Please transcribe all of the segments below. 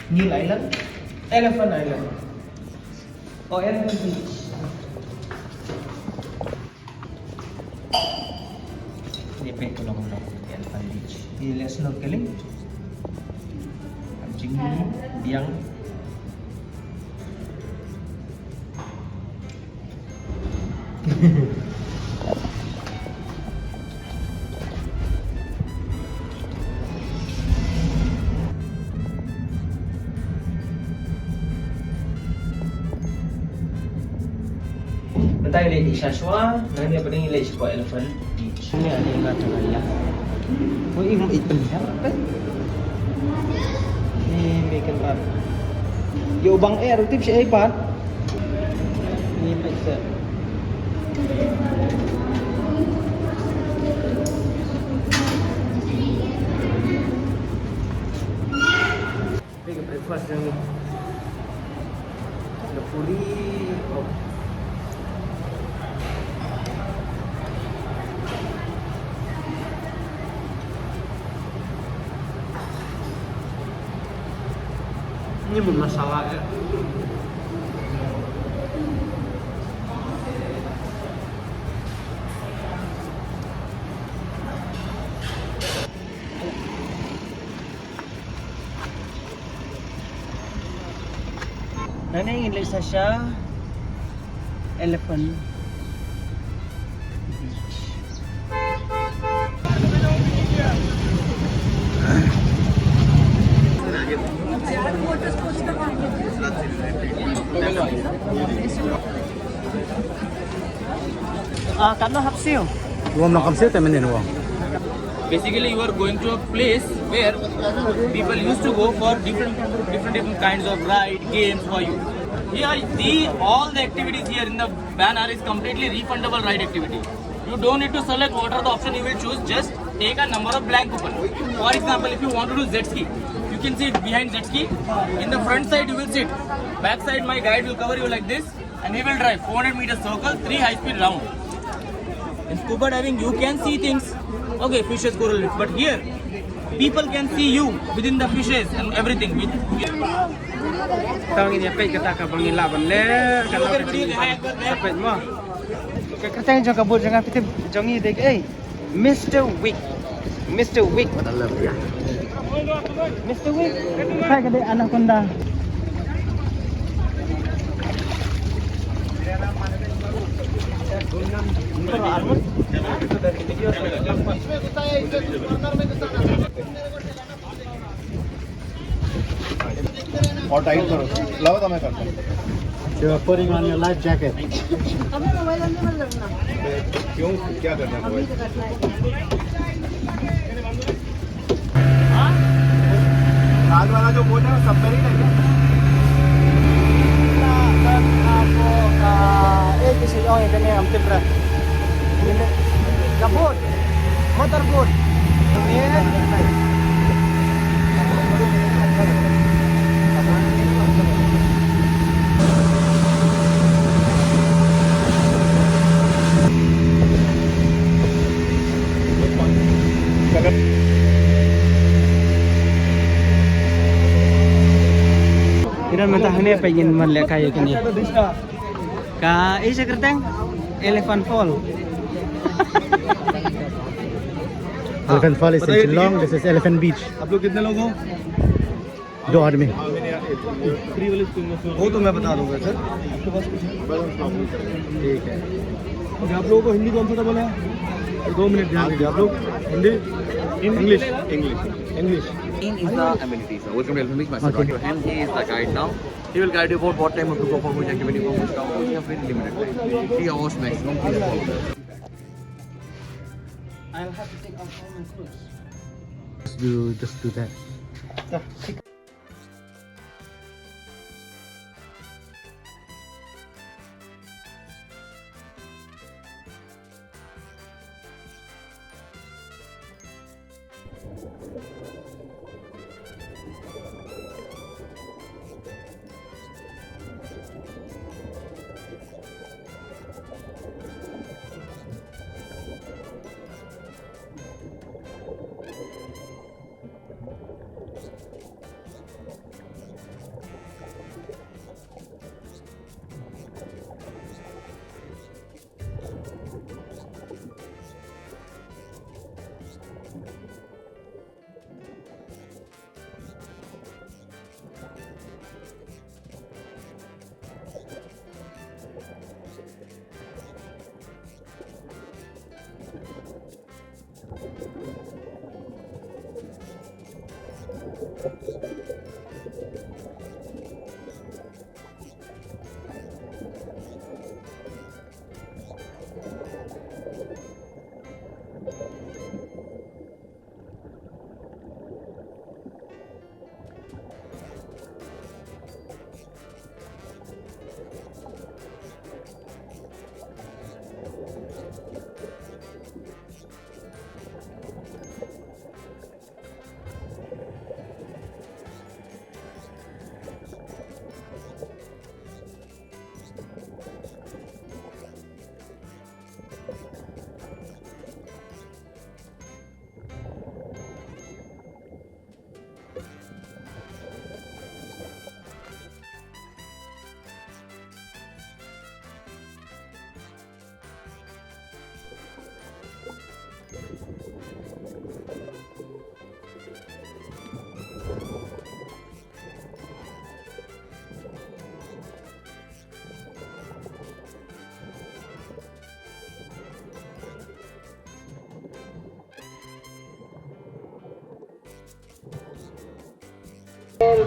Neil Island? Elephant Island. Oh, Elephant Beach. Lipat ko lang muna di Elephant Beach. Hila snorkeling. Anjing biang. Tayo lagi Shashwa, nanti apa ni lagi sebuah Elephant Beach. Ini ada yang kata kaya. Oh, ini ikan apa? Ini ikan apa? Yo bang air, tip si iPad. Ini pizza. Ini breakfast yang ni. The puri. Ini bermasalah ya. Nana ingin lihat Sasha Elephant Beach. Kano hapsiyo? Huwag na kamsil, tayo maninuwa. Basically, you are going to a place where people used to go for different kinds of ride, games for you. Here, all the activities here in the banner is completely refundable ride activity. You don't need to select what are the option you will choose. Just take a number of blank coupon. For example, if you want to do jet ski, you can sit behind jet ski. In the front side, you will sit. Back side, my guide will cover you like this, and he will drive 400 meter circle, 3 high-speed round. In scuba diving, you can see things. Okay, fishes, coral reefs, but here, people can see you within the fishes and everything. Tawag niya pay kata ka pangilaban le kalau kapit mo. Kata yang jaga bot jangan pitip jangi dek Mr. Wick. Mr. Wick. Mr. Wick. Saya kada anaconda. और tight करो लाओ तो मैं करता हूँ you're putting on your life jacket क्यों क्या करना है आज वाला जो बोट है सब पर ही नहीं Ito si Ong yung kanya ang tempra. Kabot. Motorboat. Iran mentahnya pengen melihat kayak gini. Ka isa kerteng Elephant Fall. Elephant Fall is in Shillong. This is Elephant Beach. आप लोग कितने लोग हो? 2 आदमी वो तो मैं बता दूंगा सर. आपके पास कुछ ठीक है. ओके, आप लोगों को हिंदी कंफर्टेबल है? 2 मिनट ध्यान दीजिए. आप लोग Hindi, English. Is the amenities. Welcome to Elephant Beach. Myself, Dr. Hen. He is the guide now. He will guide you about what time to go for which activity, for which town. We have very limited time. 3 hours maximum. Please follow that. I'll have to take off all my clothes. Just do that.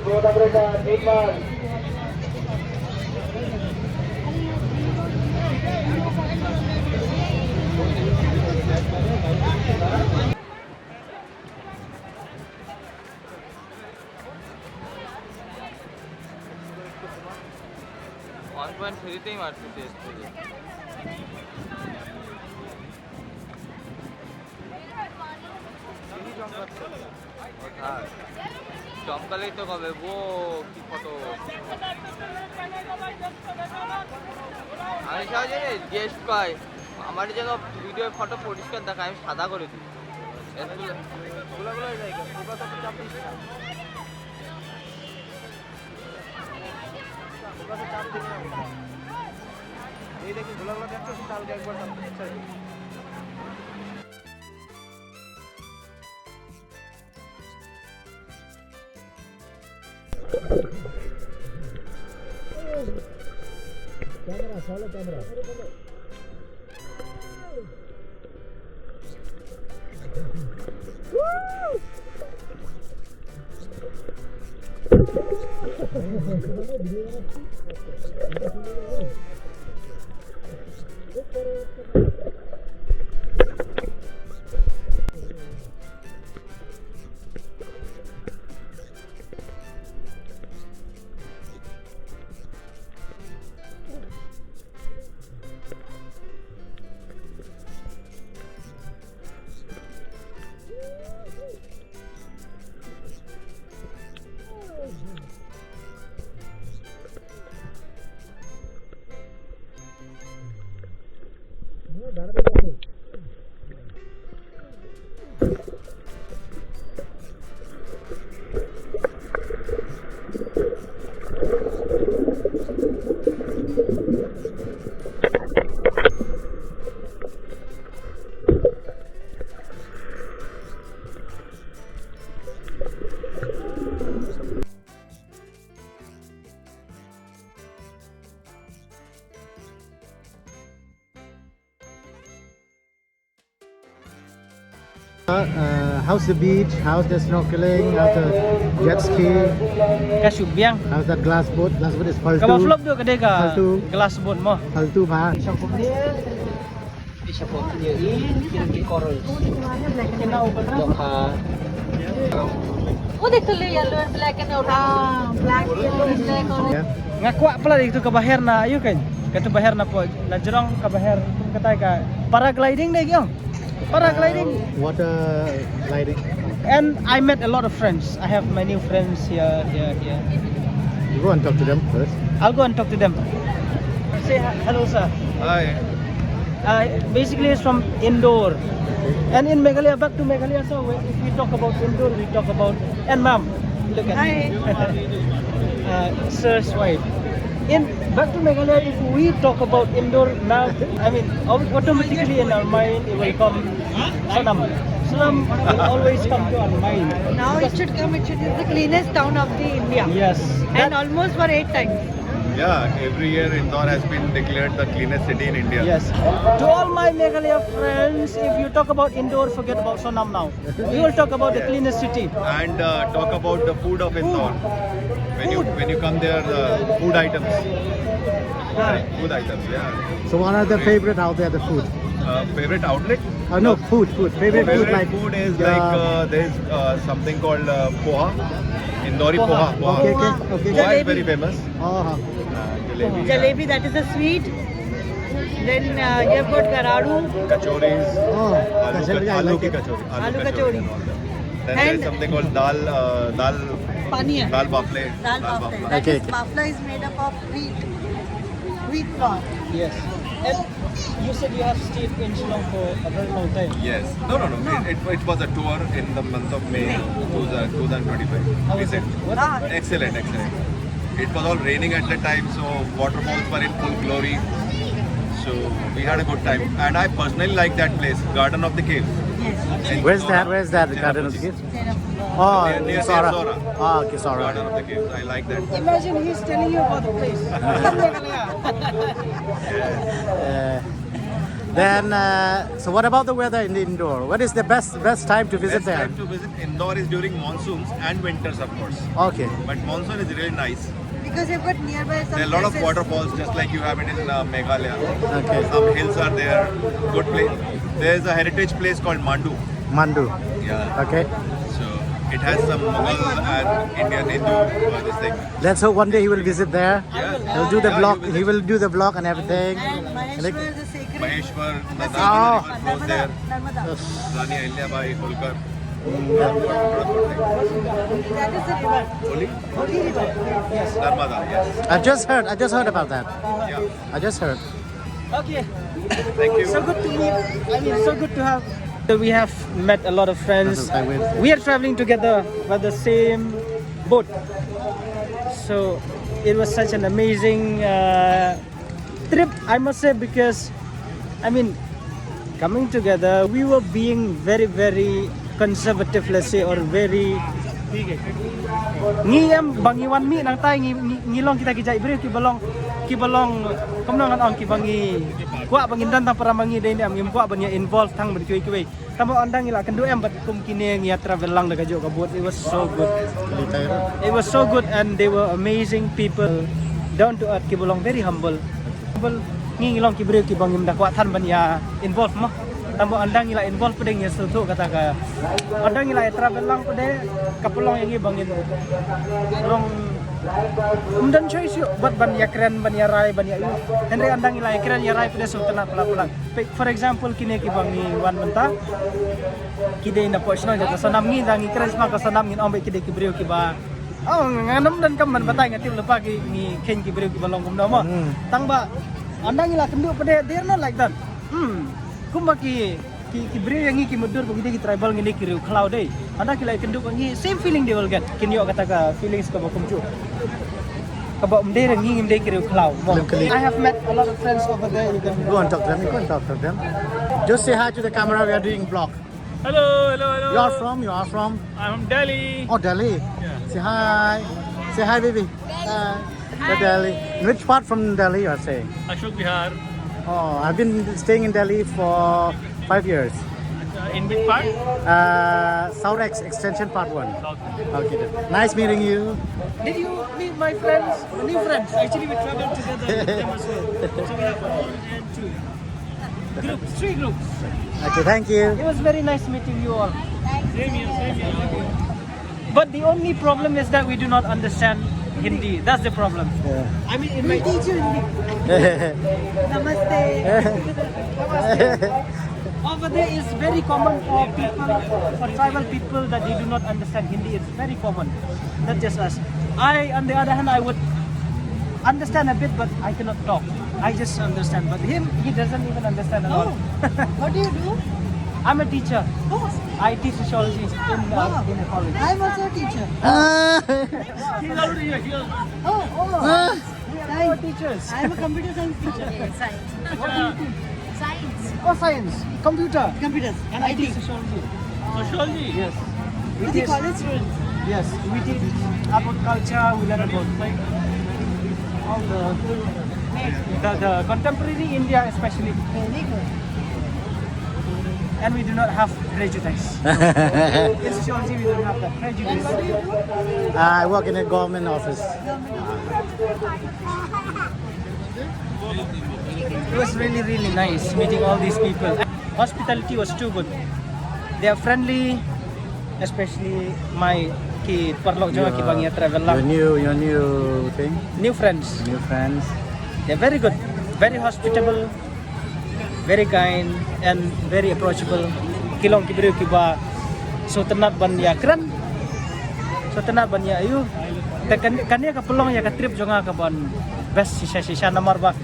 1.3 মারতেছে স্কুলে চমকালেই তো কবে ও কি photo আমি সহজে guest পাই আমার যেন video photo পরিষ্কার দেখা আমি সাদা করে দিই এই দেখি গোলাগুলো দেখছো কালকে একবার How's the beach? How's the snorkeling? How's the jet ski? Kasih biang. How's the glass boat? Glass boat is Paltu. Kamu vlog tu kedai ka? Paltu. Glass boat mo. Paltu pa. Isang pumilihan. Isa po pumilihan. Yung coral. Kinaw ba na? Doka. वो देख तो ले yellow and black and black yellow black और Yeah. Ngakuak pala itu ke bahir na ayo kan. Kata bahir na po. Na jerong ke bahir kata ka paragliding deh gyong. Paragliding. Water gliding. And I met a lot of friends. I have my new friends here. You go and talk to them first. I'll go and talk to them. Say hello, sir. Hi. Basically, it's from Indore. And in Meghalaya, back to Meghalaya, so if we talk about Indore, we talk about... And ma'am, look at sir's wife. Back to Meghalaya, if we talk about Indore now, I mean, automatically in our mind, it will come Sonam. Sonam will always come to our mind. now it should come. It should is the cleanest town of the India. Yes. And almost for 8 times. Yeah, every year Indore has been declared the cleanest city in India. Yes. To all my Meghalaya friends, if you talk about Indore, forget about Sonam now. We will talk about the cleanest city. And talk about the food of Indore. When you come there, food items. Food items, yeah. So what are the favorite out there, the food? Favorite outlet? No, food. Favorite food Favorite like... food is yeah. like there's something called poha. Indori poha. Okay. Poha is very famous. Uh-huh. Jalebi. Jalebi, that is a sweet. Then you have got garadu. Kachoris. Oh, kachori, I Aloo like ki it. kachori. Aloo kachori. and all that. Then And- there's something called dal Paniya. bafle. Dal bafla. That Okay. is bafla is made up of wheat flour. Yes. And you said you have stayed in Shillong for a very long time. Yes. No. It was a tour in the month of May 2025. How was it? Recent. Ah, Excellent. It was all raining at the time, so waterfalls were in full glory. So we had a good time. And I personally like that place, Garden of the Cave. yes. Where's that? The Garden of the Caves? Oh, Near Kisara. Kisara. Oh, Kisara. Garden of the Caves. I like that. Imagine he's telling you about the place. Uh, Then, so what about the weather in the indoor? What is the best time to visit Best there? time to visit Indore is during monsoons and winters, of course. Okay. But monsoon is really nice. Because you've got nearby some There are a lot of places. waterfalls, just like you have it in Meghalaya. Okay. Some hills are there. Good place. There's a heritage place called Mandu. Mandu. Yeah. Okay. So it has some Mughal and Indian Hindu this thing. Let's hope one day he will visit there. Yeah. He'll do the Yeah, vlog. you He will do the vlog and everything. And And like- Maheshwar, the sacred. Maheshwar, the Oh. Nadi river flows there. Narmada. Rani Ahilyabai Holkar. That is the river. Holi? Holy river. Yes. Narmada, yes. I just heard about that. Yeah. I just heard. Okay. Thank you. So good to meet. I mean, so good to have. We have met a lot of friends. I will. We are traveling together by the same boat. So it was such an amazing trip, I must say, because I mean, coming together, we were being very, very conservative, let's say, or very ngiyam bangiwan mi nang tay ngilong kita kijai beri kibalong komnong an kibangi kwa bangin dan para mangi dai am ngim kwa banya involved thang ber kui tamo andang ila kendu em bat kum kini ngia travel lang daga jo kabut. It was so good. It was so good, and they were amazing people, down to earth, kibalong very humble ngilong kiberi kibangim da kwa than banya involved mah tamo andang ila involved pedeng ya sutu kata ka andang ila travel lang pede kapulong yang ibangin long umdan choice yuk buat ban ya keren ban ya rai ban ya yu henry andang ila keren ya rai pede sultan pulang for example kini kibangi wan menta kide na po sino jata sanam ngi dangi keren sma ka sanam ngin ombe kide kibriu kiba oh nganam dan kaman batay ngatim lepa ki ngi ken kibriu kibalong kumda mo tangba andang ila kendu pede they are not like that kumaki kibriu yang ki mudur begitu ki tribal ngini ki cloud day anda kila kendu ngi same feeling they will get kin yo kata ka feelings ka bakum ju ka ba umde ngi ngim de ki cloud I have met a lot of friends over there. You can Go and talk to them. Go and talk to them. Just say hi to the camera. We are doing vlog. Hello. You are from? You are from? I'm from Delhi. Oh, Delhi. Yeah. Say hi. Say hi, baby. Hi. Delhi. Which part from Delhi you are saying? Ashok Bihar. Oh, I've been staying in Delhi for 5 years. In which part? South X Extension Part 1. South. Okay, then. Nice meeting you. Did you meet my friends? New friends. Actually, we traveled together with them as well. So we have 1 and 2 groups, 3 groups. Okay, thank you. It was very nice meeting you all. Same here. But the only problem is that we do not understand Hindi. That's the problem. I mean, in my We'll teach you Hindi. Namaste. over there is very common for people, for tribal people, that they do not understand Hindi. It's very common, not just us. I, on the other hand, I would understand a bit, but I cannot talk. I just understand. But him, he doesn't even understand at all. What do you do? I'm a teacher. Oh, I teach sociology in a college. I'm also a teacher. He's already here. Oh. We are teachers. I'm a computer science teacher. What do you teach? Oh, science, computer, Computers. and I teach sociology. Sociology. Yes. To the college students. Yes, we teach about culture. We learn about all the contemporary India, especially. Very good. And we do not have prejudice. In sociology, we don't have that And prejudice. what do you do? I work in a government office. It was really, really nice meeting all these people. Hospitality was too good. They are friendly, especially my ki parlok jo ki bangia travel lang. Your new thing, New friends. new friends. They're very good, very hospitable, very kind, and very approachable. Kilong kibriu kiba so tenat ban ya keren. So tenat ban ya ayu. Kanya ka pelong ya ka trip jonga ka ban best sisa namar ba.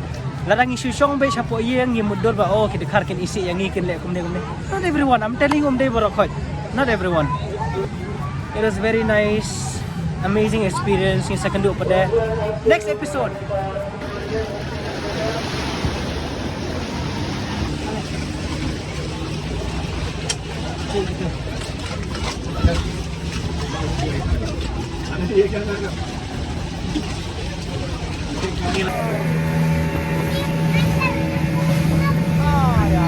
Larang isu song be sapo yang ngimudur ba oh kidekar kin isi yang ngikin le kumne. Not everyone. I'm telling you day borokhoy. Not everyone. It was very nice, amazing experience in second pada. Next episode. Ah, ya.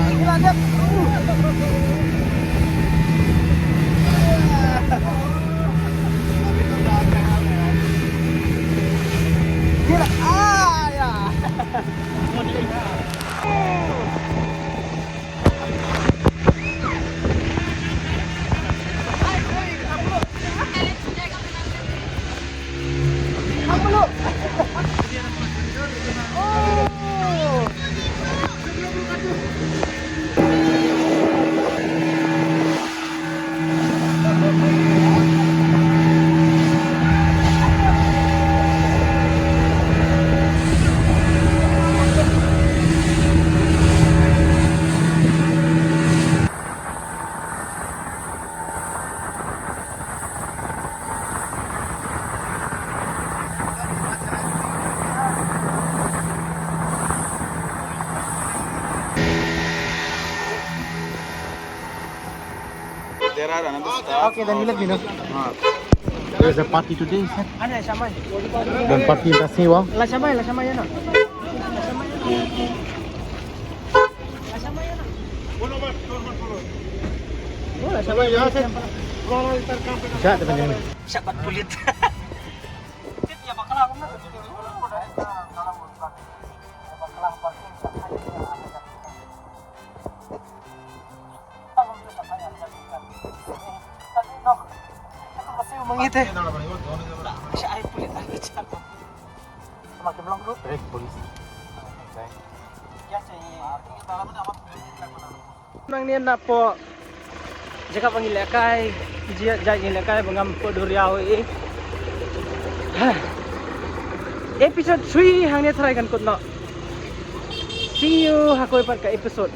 there are another staff. Okay, then you let me know. There's a party today, sir. Ano, samay. Don't party in the Siwa. La samay yan na. La samay yan. La samay yan na. Oh, la samay yan. Siya, teman jangan. Siya ba't kulit? Tit, ya bakal ako na. Mangite. Siya ay pulit ang siya. Makin belum dulu. Polis. Ya saya. Nang niyan na po. Jika pangilakay, jaya ilakay bangam po duriao eh. Episode 3 hangnya try kan kut no. See you hakoy par ka episode